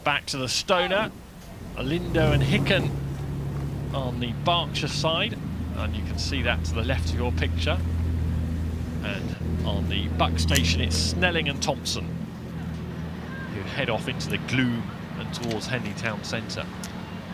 back to the Stonor. Lindo and Hicken on the Berkshire side, and you can see that to the left of your picture. And on the Buck station, it's Snelling and Thomson, who head off into the gloom and towards Henley Town Centre.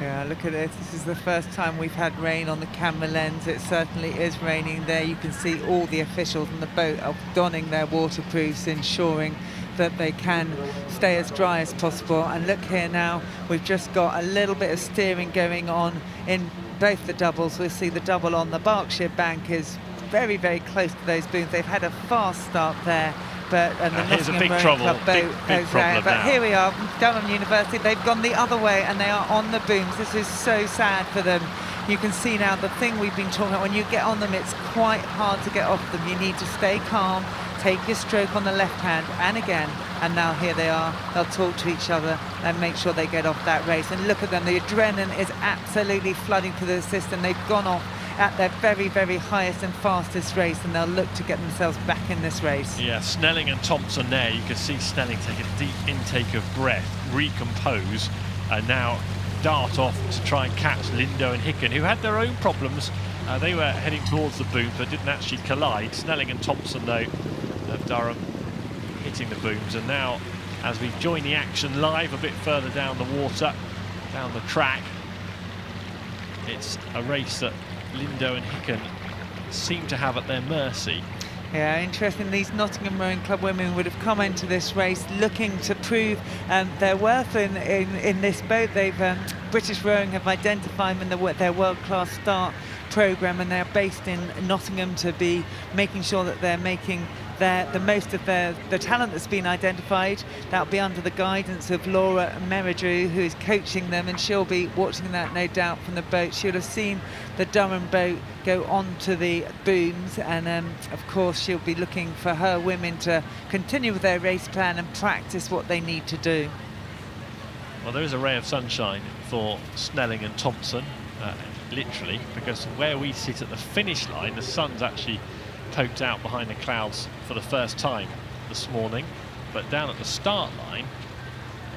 Yeah, look at this. This is the first time we've had rain on the camera lens. It certainly is raining there. You can see all the officials on the boat are donning their waterproofs, ensuring that they can stay as dry as possible. And look here now, we've just got a little bit of steering going on in both the doubles. We'll see the double on the Berkshire bank is very, very close to those booms. They've had a fast start there. And the Nottingham Rowing Club boat goes there. But here we are, Durham University. They've gone the other way and they are on the booms. This is so sad for them. You can see now the thing we've been talking about, when you get on them, it's quite hard to get off them. You need to stay calm, take your stroke on the left hand and again. And now here they are. They'll talk to each other and make sure they get off that race. And look at them, the adrenaline is absolutely flooding through the system. They've gone off at their very, very highest and fastest race, and they'll look to get themselves back in this race. Yeah, Snelling and Thomson there. You can see Snelling take a deep intake of breath, recompose, and now dart off to try and catch Lindo and Hicken, who had their own problems. They were heading towards the booms but didn't actually collide. Snelling and Thomson, though, of Durham hitting the booms. And now, as we join the action live a bit further down the water, down the track, it's a race that Lindo and Hicken seem to have at their mercy. Yeah, interesting. These Nottingham Rowing Club women would have come into this race looking to prove their worth in this boat. They've British Rowing have identified them in their world-class start programme, and they're based in Nottingham to be making sure that they're making the most of the talent that's been identified. That'll be under the guidance of Laura Meridrew, who is coaching them, and she'll be watching that, no doubt, from the boat. She'll have seen the Durham boat go on to the booms, and of course she'll be looking for her women to continue with their race plan and practice what they need to do. Well, there is a ray of sunshine for Snelling and Thomson, literally, because where we sit at the finish line, the sun's actually poked out behind the clouds for the first time this morning, but down at the start line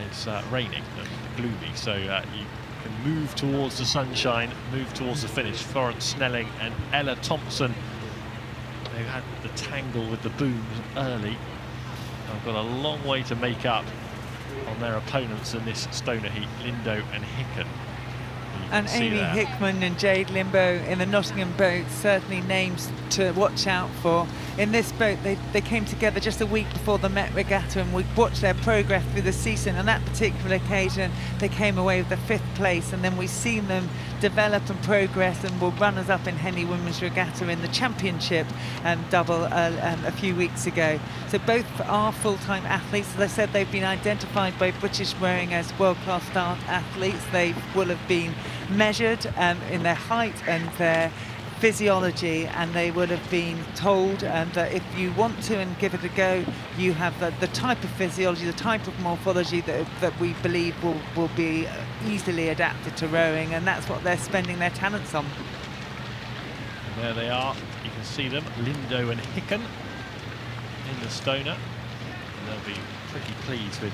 it's raining and gloomy, so you can move towards the sunshine, move towards the finish. Florence Snelling and Ella Thompson, they had the tangle with the booms early. They've got a long way to make up on their opponents in this Stonor heat, Lindo and Hicken. And Amy Hickman and Jade Limbo in the Nottingham boat, certainly names to watch out for. In this boat, they came together just a week before the Met Regatta, and we watched their progress through the season. On that particular occasion, they came away with the 5th place, and then we've seen them develop and progress, and were runners-up in Henley Women's Regatta in the championship double a few weeks ago. So both are full-time athletes. As I said, they've been identified by British Rowing as world-class start athletes. They will have been measured in their height and their physiology, and they would have been told that if you want to and give it a go, you have the type of physiology, the type of morphology that we believe will be easily adapted to rowing, and that's what they're spending their talents on. And there they are, you can see them, Lindo and Hicken in the Stonor, and they'll be pretty pleased with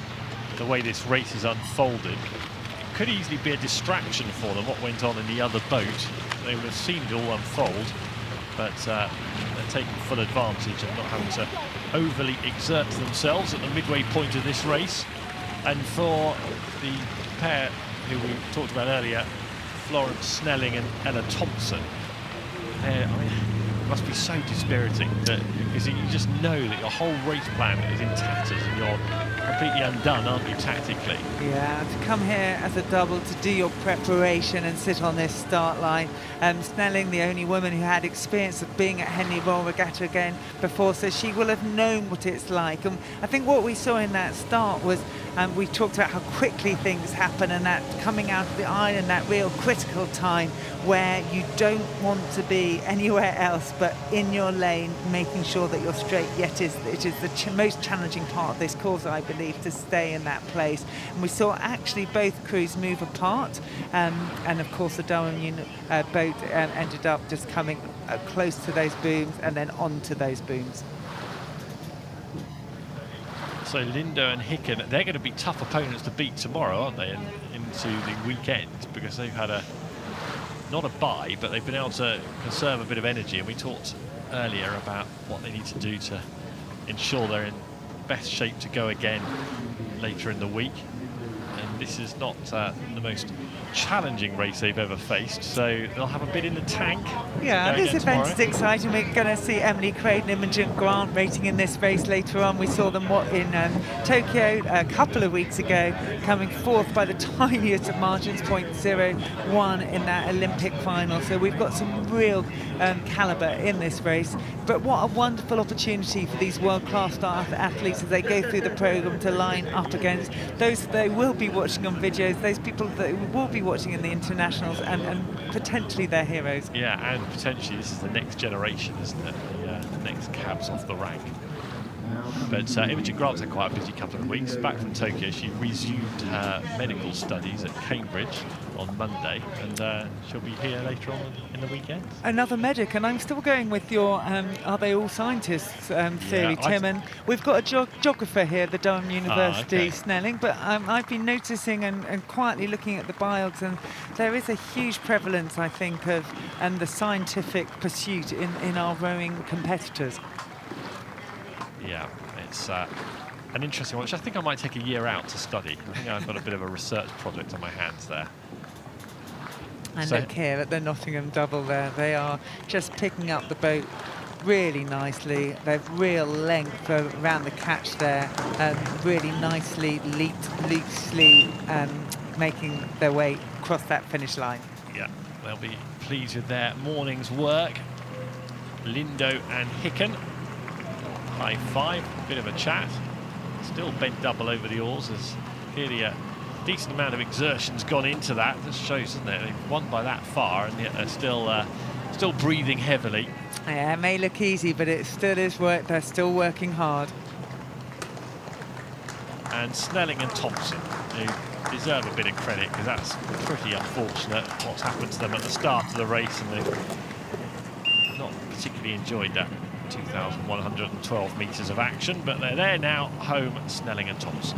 the way this race is unfolded. It could easily be a distraction for them, what went on in the other boat. They would have seen it all unfold, but they're taking full advantage of not having to overly exert themselves at the midway point of this race. And for the pair who we talked about earlier, Florence Snelling and Ella Thompson, I mean, it must be so dispiriting because you just know that your whole race plan is in tatters and you're completely undone, aren't you, tactically? Yeah, to come here as a double, to do your preparation and sit on this start line. Snelling, the only woman who had experience of being at Henley Royal Regatta again before, so she will have known what it's like. And I think what we saw in that start was, we talked about how quickly things happen, and that coming out of the island, that real critical time where you don't want to be anywhere else but in your lane, making sure that you're straight. Yet it is the most challenging part of this course, I believe, to stay in that place. And we saw actually both crews move apart, and of course the Durham boat ended up just coming close to those booms and then onto those booms. So Lindo and Hicken, they're going to be tough opponents to beat tomorrow, aren't they, into the weekend, because they've had not a bye, but they've been able to conserve a bit of energy. And we talked earlier about what they need to do to ensure they're in best shape to go again later in the week. And this is not the most challenging race they've ever faced, so they'll have a bit in the tank. Yeah, this event tomorrow. is exciting. We're going to see Emily Craig and Imogen Grant racing in this race later on. We saw them in Tokyo a couple of weeks ago, coming fourth by the tiniest of margins, 0.01 in that Olympic final. So we've got some real calibre in this race. But what a wonderful opportunity for these world-class star athletes as they go through the programme to line up against those that they will be watching on videos, those people that will be watching in the internationals, and potentially their heroes. Yeah, and potentially this is the next generation, isn't it? The next cabs off the rank. But Imogen Grant's had quite a busy couple of weeks. Back from Tokyo, she resumed her medical studies at Cambridge on Monday, and she'll be here later on in the weekend. Another medic, and I'm still going with your are they all scientists theory, Tim. And we've got a geographer here, the Durham University Snelling, but I've been noticing and quietly looking at the bios, and there is a huge prevalence, I think, of the scientific pursuit in our rowing competitors. Yeah, it's an interesting one, which I think I might take a year out to study. I think I've got a bit of a research project on my hands there. And so, look here at the Nottingham double there. They are just picking up the boat really nicely. They've real length around the catch there, really nicely, loosely making their way across that finish line. Yeah, they'll be pleased with their morning's work. Lindo and Hicken. High five, bit of a chat. Still bent double over the oars. There's clearly a decent amount of exertion's gone into that. This shows, doesn't it? They've won by that far, and yet they're still breathing heavily. Yeah, it may look easy, but it still is work. They're still working hard. And Snelling and Thomson, who deserve a bit of credit, because that's pretty unfortunate what's happened to them at the start of the race, and they've not particularly enjoyed that 2,112 metres of action, but they're there now, home, Snelling and Thomson.